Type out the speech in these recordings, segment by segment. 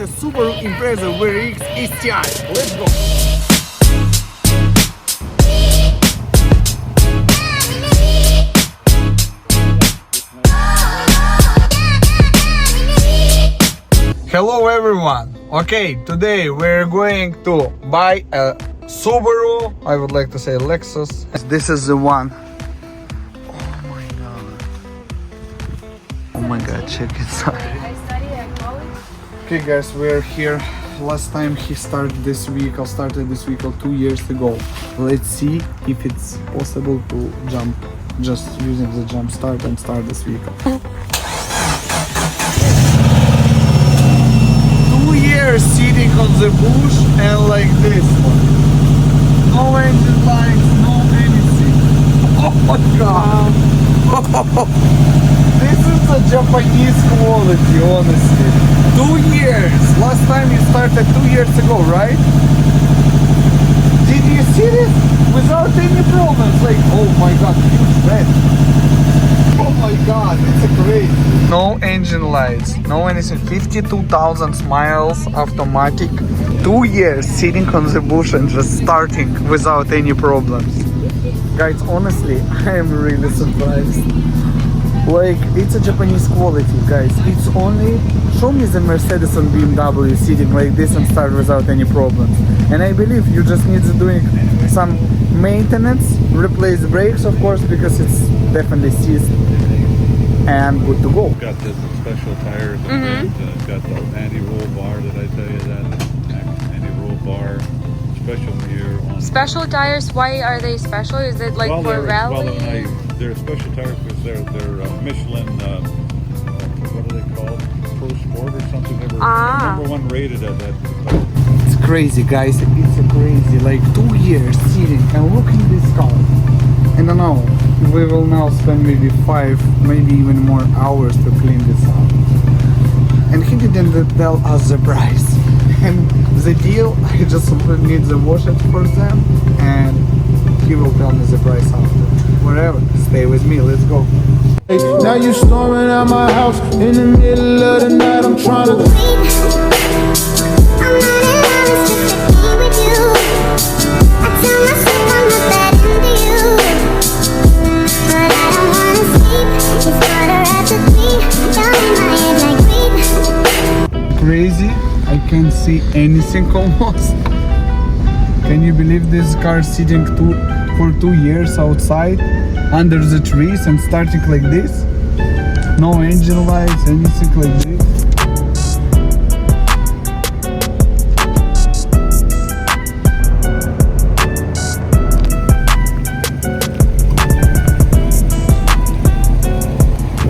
The Subaru Impreza VRX STI. Let's go! Hello everyone! Okay, today we're going to buy a Subaru, I would like to say Lexus. This is the one. Oh my god. Oh my god, check inside. Okay guys, we're here. Last time he started this vehicle 2 years ago. Let's see if it's possible to jump just using the jump start and start this vehicle. 2 years sitting on the bush and like this one. No engine lights, no anything. Oh my god! This is a Japanese quality, honestly. 2 years! Last time you started 2 years ago, right? Did you see this? Without any problems, like, oh my god, huge red. Oh my god, it's a great. No engine lights, no anything. 52,000 miles, automatic. 2 years sitting on the bush and just starting without any problems. Guys, honestly, I am really surprised. Like, it's a Japanese quality, guys. It's only, show me the Mercedes and BMW sitting like this and start without any problems. And I believe you just need to doing some maintenance, replace brakes, of course, because it's definitely seized, and good to go. Got the special tires, got the anti-roll bar, did I tell you that? Anti-roll bar, special mirror. Special tires, why are they special? Is it like for rally? They're special tires because they're Michelin, what are they called? Pro Sport or something. They were number one rated at that. It's crazy, guys. It's crazy. Like 2 years sitting and looking this car. I don't know. We will now spend maybe 5, maybe even more hours to clean this up. And he didn't tell us the price. And the deal, I just need to wash it for them, and he will tell me the price after. Whatever, stay with me, let's go. Now you storming out my house in the middle of the night. I'm trying to crazy, I can't see anything almost. Can you believe this car sitting for 2 years outside under the trees and starting like this? No engine lights, anything like this.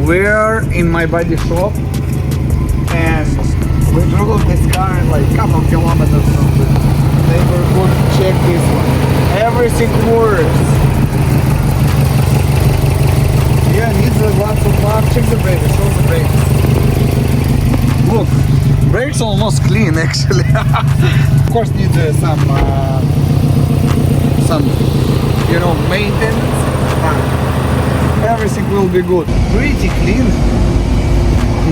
We're in my body shop and we drove this car like a couple kilometers from the neighborhood to check this one. Everything works. Yeah, needs lots of love. Check the brakes, show the brakes. Look, brakes almost clean actually. Of course needs some maintenance. Everything will be good. Pretty clean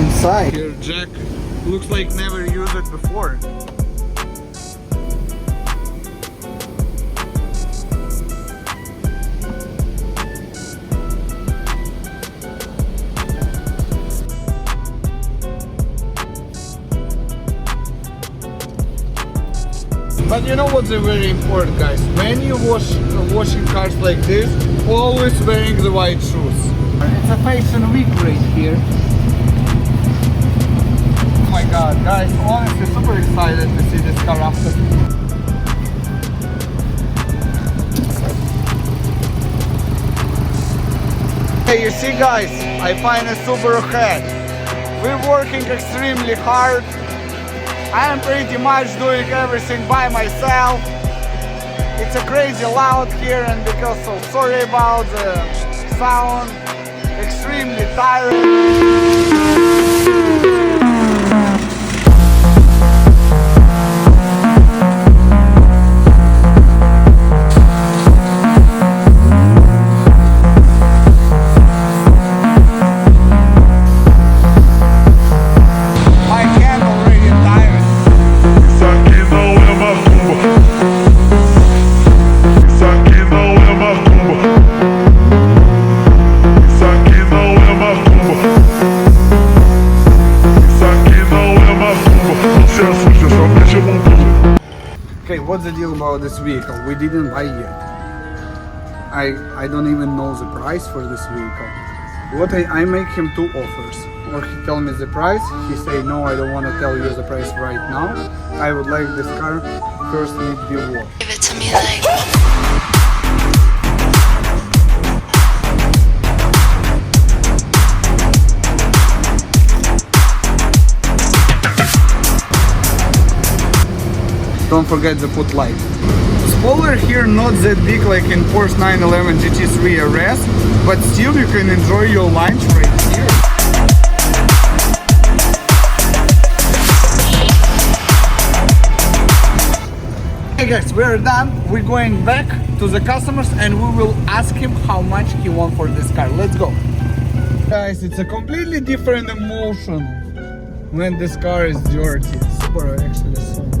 inside. Here jack looks like never used it before. But you know what's very important, guys? When you washing cars like this, always wearing the white shoes. It's a fashion week right here. Oh my god, guys, honestly super excited to see this car after. Hey, you see guys, I find a Subaru head. We're working extremely hard. I am pretty much doing everything by myself. It's a crazy loud here, and because so sorry about the sound. Extremely tired. My hand already tired. what's the deal about this vehicle? We didn't buy yet. I don't even know the price for this vehicle. What I make him two offers. Or he tell me the price, he say no, I don't want to tell you the price right now. I would like this car first need be washed. Give it to me like. Don't forget the put light. Spoiler here not that big like in Porsche 911 GT3 RS, but still you can enjoy your lunch right here. Hey guys, we're done. We're going back to the customers and we will ask him how much he wants for this car. Let's go. Guys, it's a completely different emotion when this car is dirty. Subaru actually is so nice.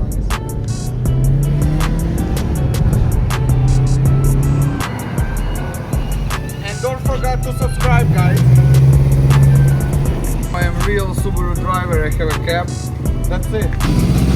And don't forget to subscribe, guys. I am real Subaru driver. I have a cab. That's it.